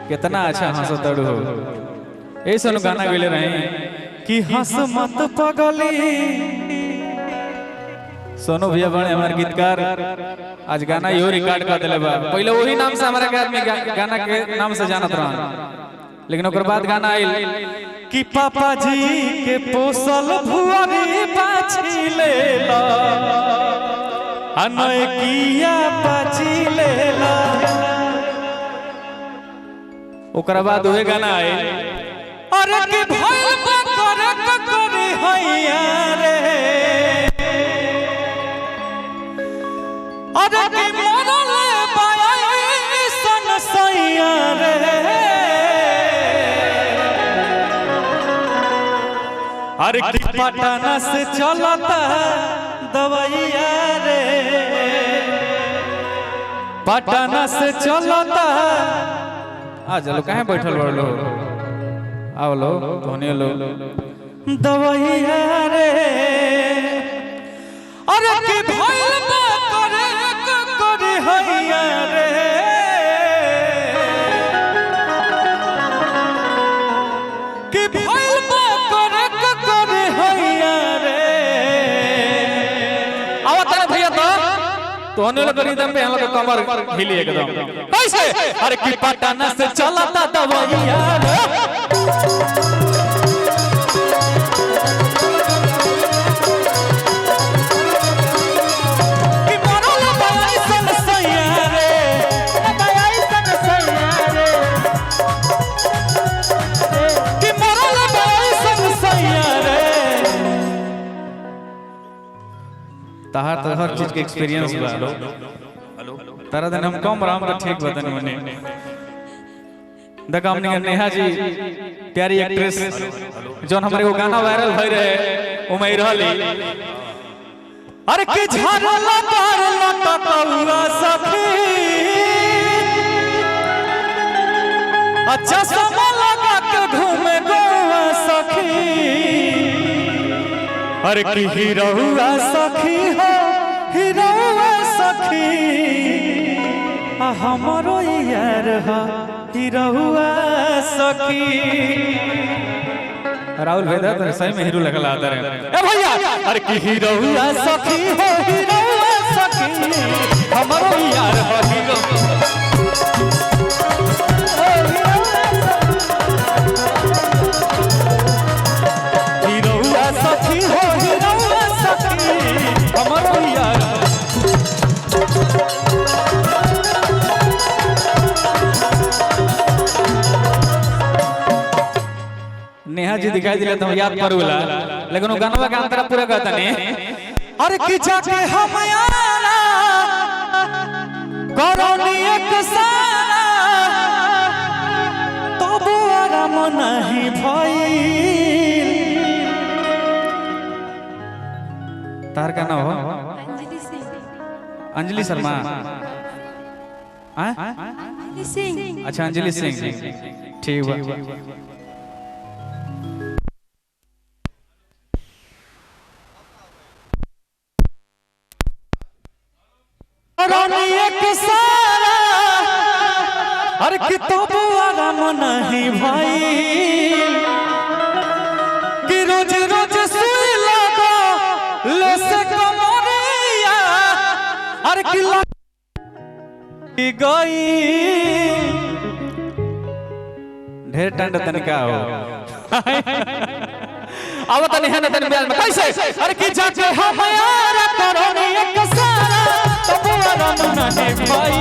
कितना अच्छा हंस तड़ू हो ऐसा गाना गेले रहे कि हंस मत पगली। सोनू भैया बने हमारे गीतकार आज गाना यो रिकॉर्ड कर दिले बा। पहले वही नाम से हमारे आदमी गाना के नाम से जानत रहा, लेकिन ओकर बाद गाना आइल कि पापा जी के पोसल भुआरी पाछी लेला अनय किया पाछी लेला। ओकर बाद वही गाना आइल अरे के भइल बा करे हैया रे अरे के मरल बाई सन सैया रे। अरे की पटना से चलता दवाइया रे, पटना से चलता। आ चलो कहाँ बैठल बड़ो, आओ लो धोने लो दवाइया रे। अरे की भइल बा करे हैया रे की भइल बा करे हैया रे। आवा तारे भैया तो होने लगा रिदम पे हम लोग कमर हिली एकदम कैसे। अरे की पटना से चलता दवाइया रे ताहर तो हर चीज के एक्सपीरियंस बा। तारा दिन हम कम राम का ठीक बतन मने देखा हमने नेहा जी प्यारी एक्ट्रेस जोन हमारे को गाना वायरल भई रहे उमई रहली। अरे के झरला तार लटकौआ सखी अच्छा समय लगा के घूमे गोवा सखी। अरे की हीरोआ सखी हो हीरोआ सखी हमारो यार हो हीरोआ सखी। राहुल भैया तो सही में हीरो लगला आता है ए भैया। अरे की हीरोआ सखी हो हीरोआ सखी हमारो यार हो हीरो। सखी हो हीरोआ सखी हमारो यार। नेहा जी दिखाई दिला तो याद करूला, लेकिन वो गाना का अंतरा पूरा कहता नहीं। अरे कि जाके हम यारा करोनी एक सारा तो बुआरा मन नहीं भई। तार का नाम हो अंजलि सिंह। अंजलि शर्मा अंजलि सिंह। अच्छा अंजलि सिंह ठीक है। एक सारा अरे किताबो आराम नहीं भाई कि रोज रोज सुई लगा ले से कमरिया। अरे कि गई ढेर टंड तनिका हो अब तनी है ना तनी ब्याज में कैसे। अरे कि जाके हम यार करोनी एक सारा तो आराम नहीं भाई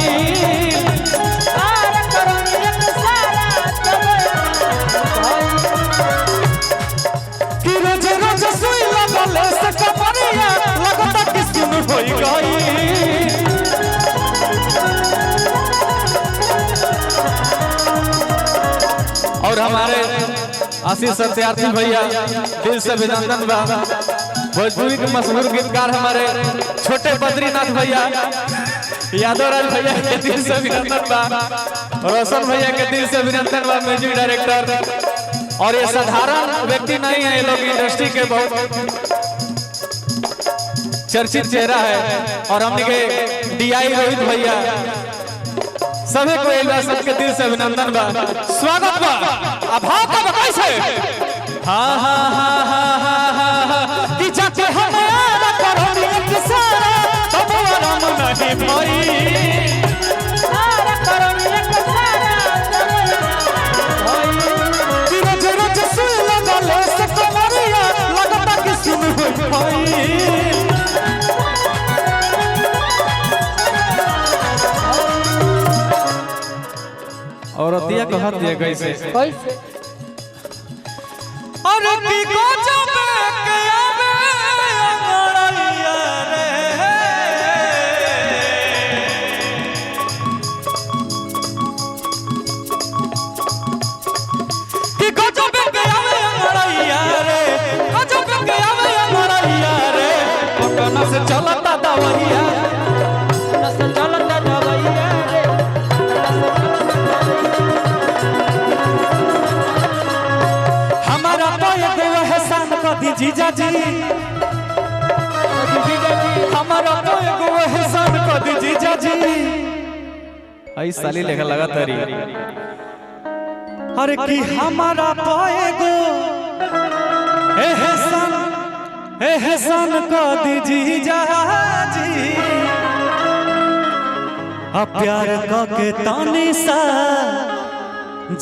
करोनी एक सारा कि रोज रोज सुई लगल से कमरिया लगता किस्म होई गई। और हमारे आशीष सत्यार्थी भैया दिल से अभिनंदन बा। भोजपुरी के मशहूर गीतकार हमारे छोटे बद्रीनाथ भैया यादव राज भैया के दिल से अभिनंदन बा। रोशन भैया के दिल से अभिनंदन बा म्यूजिक डायरेक्टर। और ये साधारण व्यक्ति नहीं है, ये लोग इंडस्ट्री के बहुत चर्चित चेहरा है। और हमने के डीआई रोहित भैया सभी को एक बार सबके दिल से अभिनंदन बा, स्वागत बा। अभाव का कैसे हा हा हा हा हा कि जाके हमारा करोनी एक सारा तब आराम नहीं भाई सारा करोनी एक सारा कि रोज रोज सुन लगा ले सकमरिया लगता कि सुन भाई और दिया कहत दिया कैसे कैसे अरे की गजब के आवे अंगड़ैया रे की गजब के आवे अंगड़ैया रे गजब के आवे अंगड़ैया रे पटना से चलता दवैया रस चलता दवैया रे हमारा तो एक एहसान कर दी जीजा जी हमारा तो एक एहसान कर दी जीजा जी आई साली लेखा लगा तरी अरे कि हमारा तो एगो एहसान कर दी जीजा जी अब प्यार के तानी सा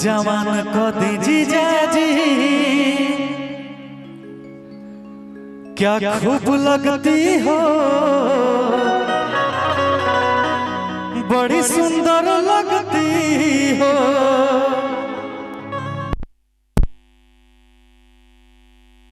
जवान को दीजी जाजी क्या खूब लगती हो बड़ी सुंदर लगती हो